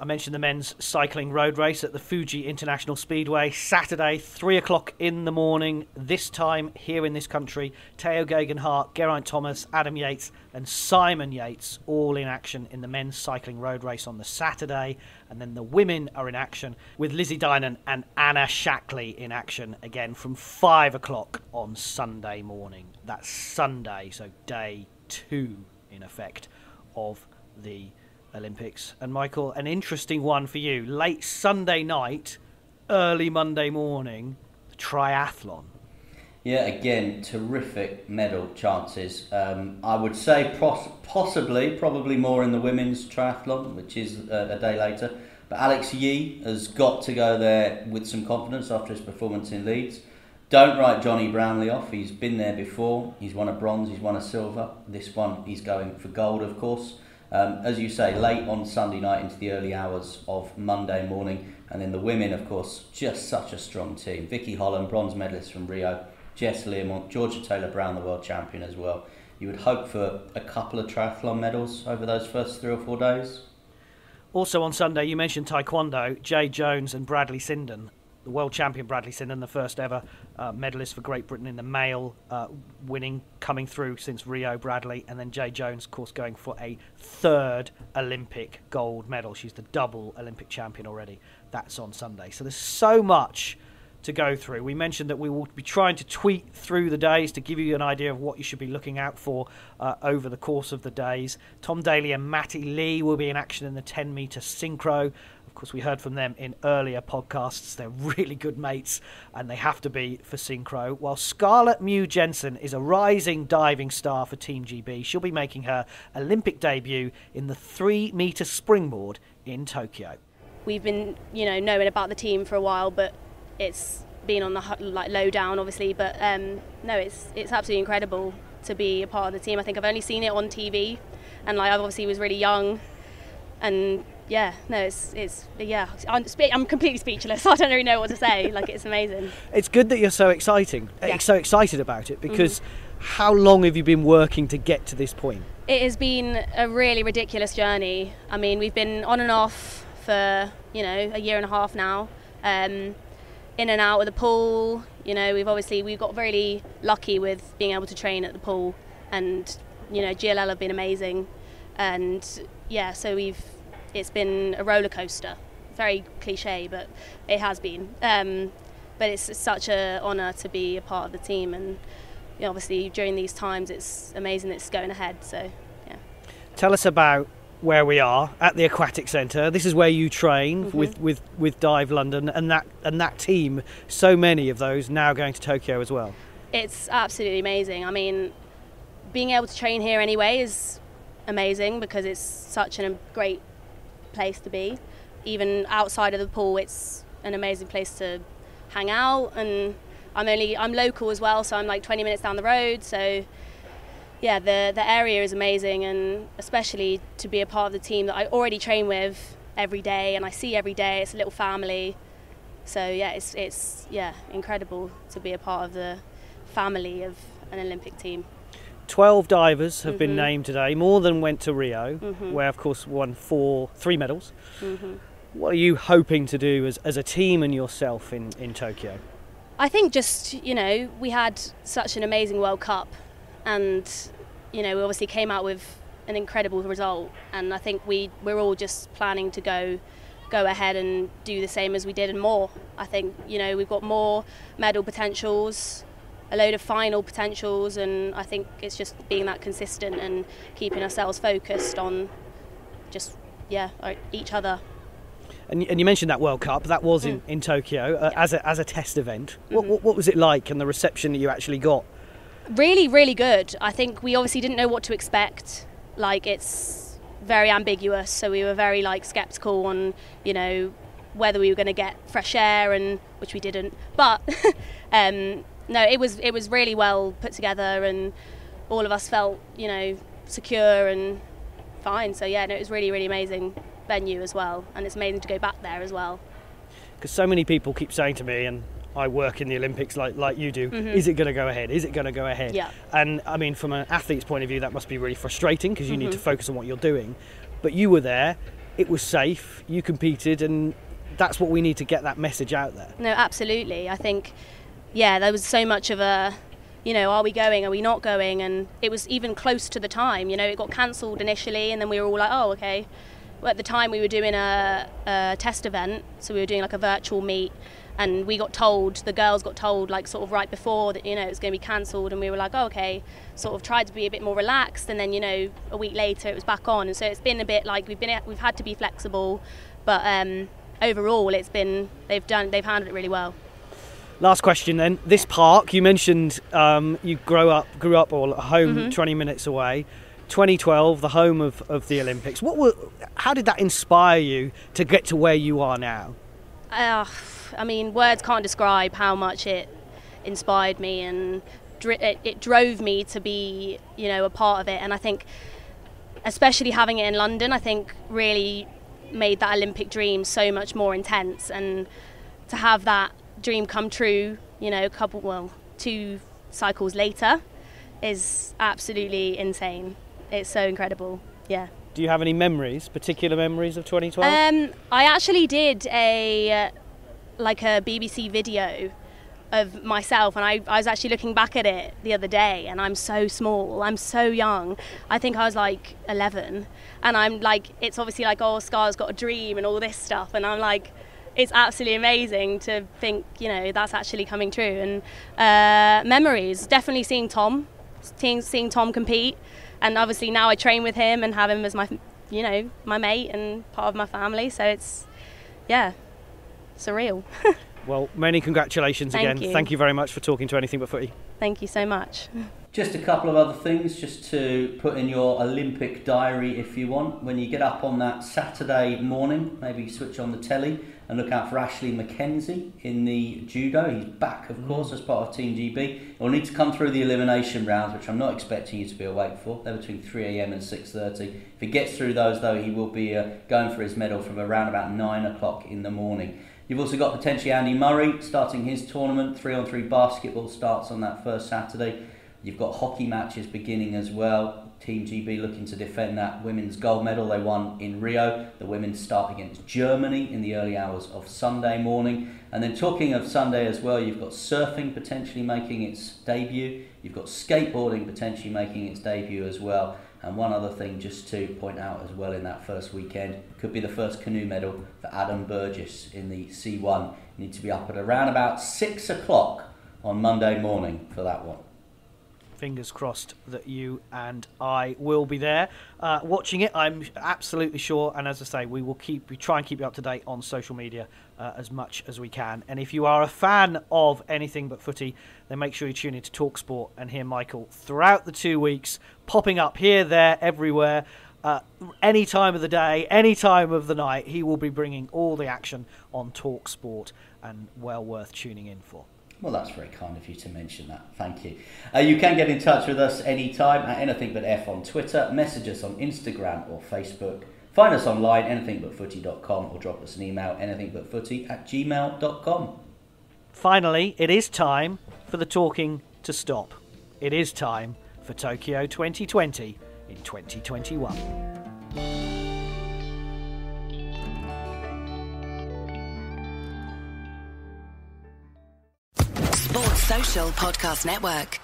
I mentioned the men's cycling road race at the Fuji International Speedway, Saturday, 3 o'clock in the morning, this time here in this country. Theo Geoghegan-Hart, Geraint Thomas, Adam Yates and Simon Yates all in action in the men's cycling road race on the Saturday. And then the women are in action with Lizzie Dynan and Anna Shackley in action again from 5 o'clock on Sunday morning. That's Sunday, so day 2 in effect of the Olympics. And Michael, an interesting one for you. Late Sunday night, early Monday morning, the triathlon. Yeah, again, terrific medal chances. I would say probably more in the women's triathlon, which is a day later. But Alex Yee has got to go there with some confidence after his performance in Leeds. Don't write Johnny Brownlee off. He's been there before. He's won a bronze, he's won a silver. This one, he's going for gold, of course. As you say, late on Sunday night into the early hours of Monday morning. And then the women, of course, just such a strong team. Vicky Holland, bronze medalist from Rio. Jess Learmont, Georgia Taylor-Brown, the world champion as well. You would hope for a couple of triathlon medals over those first 3 or 4 days. Also on Sunday, you mentioned taekwondo, Jay Jones and Bradley Sinden. The world champion Bradley Sinden, the first ever medalist for Great Britain in the male, coming through since Rio, Bradley, and then Jay Jones, of course, going for a 3rd Olympic gold medal. She's the double Olympic champion already. That's on Sunday. So there's so much to go through. We mentioned that we will be trying to tweet through the days to give you an idea of what you should be looking out for over the course of the days. Tom Daly and Matty Lee will be in action in the 10-metre synchro. Of course, we heard from them in earlier podcasts. They're really good mates, and they have to be for synchro. While Scarlett Mew Jensen is a rising diving star for Team GB, she'll be making her Olympic debut in the 3-metre springboard in Tokyo. We've been, knowing about the team for a while, but it's been on the low down, obviously. But no, it's absolutely incredible to be a part of the team. I think I've only seen it on TV, and I obviously was really young, and yeah, no, I'm completely speechless. I don't really know what to say. It's amazing. It's good that you're so excited about it, because how long have you been working to get to this point? It has been a really ridiculous journey. I mean, we've been on and off for a year and a half now, in and out of the pool. We've got really lucky with being able to train at the pool, and GLL have been amazing, and so it's been a roller coaster. Very cliche, but it has been. But it's such an honour to be a part of the team, and obviously during these times it's amazing that it's going ahead. So yeah. Tell us about where we are at the Aquatic Centre. This is where you train with Dive London, and that team. So many of those now going to Tokyo as well. It's absolutely amazing. I mean, being able to train here anyway is amazing, because it's such a great place to be. Even outside of the pool, it's an amazing place to hang out, and I'm local as well, so I'm 20 minutes down the road. So yeah, the area is amazing, and especially to be a part of the team that I already train with every day and I see every day. It's a little family. So yeah, it's incredible to be a part of the family of an Olympic team. 12 divers have been named today, more than went to Rio, where of course won 3 medals. What are you hoping to do as a team and yourself in Tokyo? I think just, we had such an amazing World Cup, and, we obviously came out with an incredible result, and I think we're all just planning to go ahead and do the same as we did and more. I think, we've got more medal potentials, a load of final potentials, and I think it's just being that consistent and keeping ourselves focused on just each other. And you mentioned that World Cup that was in Tokyo as a test event. What was it like, and the reception that you actually got? Really, really good. I think we obviously didn't know what to expect. It's very ambiguous, so we were very skeptical on whether we were going to get fresh air, and which we didn't. But no, it was really well put together, and all of us felt secure and fine. So yeah, no, it was really, really amazing venue as well, and it's amazing to go back there as well. Because so many people keep saying to me, and I work in the Olympics like you do, is it going to go ahead? Is it going to go ahead? Yeah. And I mean, from an athlete's point of view, that must be really frustrating, because you need to focus on what you're doing. But you were there, it was safe, you competed, and that's what we need to get that message out there. No, absolutely. I think, there was so much of a, are we going, are we not going? And it was even close to the time, it got cancelled initially, and then we were all like, oh, okay. Well, at the time we were doing a test event, so we were doing like a virtual meet, and the girls got told like sort of right before that, it was going to be cancelled, and we were like, oh, okay, sort of tried to be a bit more relaxed, and then, a week later it was back on. And so it's been a bit like we've had to be flexible, but overall they've handled it really well. Last question then. This park, you mentioned you grew up or home 20 minutes away. 2012, the home of the Olympics. How did that inspire you to get to where you are now? Words can't describe how much it inspired me, and it drove me to be, a part of it. And I think, especially having it in London, I think really made that Olympic dream so much more intense. And to have that dream come true, 2 cycles later, is absolutely insane. It's so incredible, yeah. Do you have any particular memories of 2012? I actually did a BBC video of myself, and I was actually looking back at it the other day, and I'm so small, I'm so young. I think I was like 11, and I'm like, it's obviously like, oh, Scar's got a dream and all this stuff, and I'm like, it's absolutely amazing to think, that's actually coming true. And memories, definitely seeing Tom compete. And obviously now I train with him and have him as my mate and part of my family. So it's, surreal. Well, many congratulations again. Thank you very much for talking to Anything But Footy. Thank you so much. Just a couple of other things just to put in your Olympic diary if you want. When you get up on that Saturday morning, maybe switch on the telly and look out for Ashley McKenzie in the judo. He's back, of course, as part of Team GB. He'll need to come through the elimination rounds, which I'm not expecting you to be awake for. They're between 3 a.m. and 6:30. If he gets through those, though, he will be going for his medal from around about 9 o'clock in the morning. You've also got potentially Andy Murray starting his tournament. 3-on-3 basketball starts on that first Saturday. You've got hockey matches beginning as well. Team GB looking to defend that women's gold medal they won in Rio. The women start against Germany in the early hours of Sunday morning. And then talking of Sunday as well, you've got surfing potentially making its debut. You've got skateboarding potentially making its debut as well. And one other thing just to point out as well in that first weekend, could be the first canoe medal for Adam Burgess in the C1. You need to be up at around about 6 o'clock on Monday morning for that one. Fingers crossed that you and I will be there watching it. I'm absolutely sure, and as I say, we try and keep you up to date on social media as much as we can. And if you are a fan of Anything But Footy, then make sure you tune into TalkSport and hear Michael throughout the 2 weeks, popping up here, there, everywhere, any time of the day, any time of the night. He will be bringing all the action on TalkSport, and well worth tuning in for. Well, that's very kind of you to mention that. Thank you. You can get in touch with us anytime at Anything But F on Twitter, message us on Instagram or Facebook, find us online, anythingbutfooty.com, or drop us an email, anythingbutfooty@gmail.com. Finally, it is time for the talking to stop. It is time for Tokyo 2020 in 2021. Sports Social Podcast Network.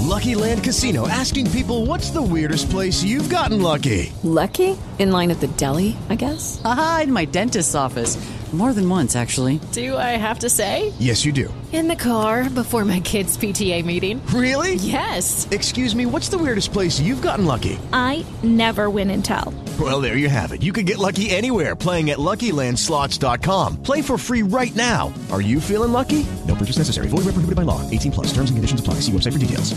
Lucky Land Casino, asking people, what's the weirdest place you've gotten lucky? Lucky? In line at the deli, I guess? Aha, in my dentist's office. More than once, actually. Do I have to say? Yes, you do. In the car before my kids' PTA meeting. Really? Yes. Excuse me, what's the weirdest place you've gotten lucky? I never win and tell. Well, there you have it. You can get lucky anywhere, playing at LuckyLandSlots.com. Play for free right now. Are you feeling lucky? No purchase necessary. Void where prohibited by law. 18+. Terms and conditions apply. See website for details.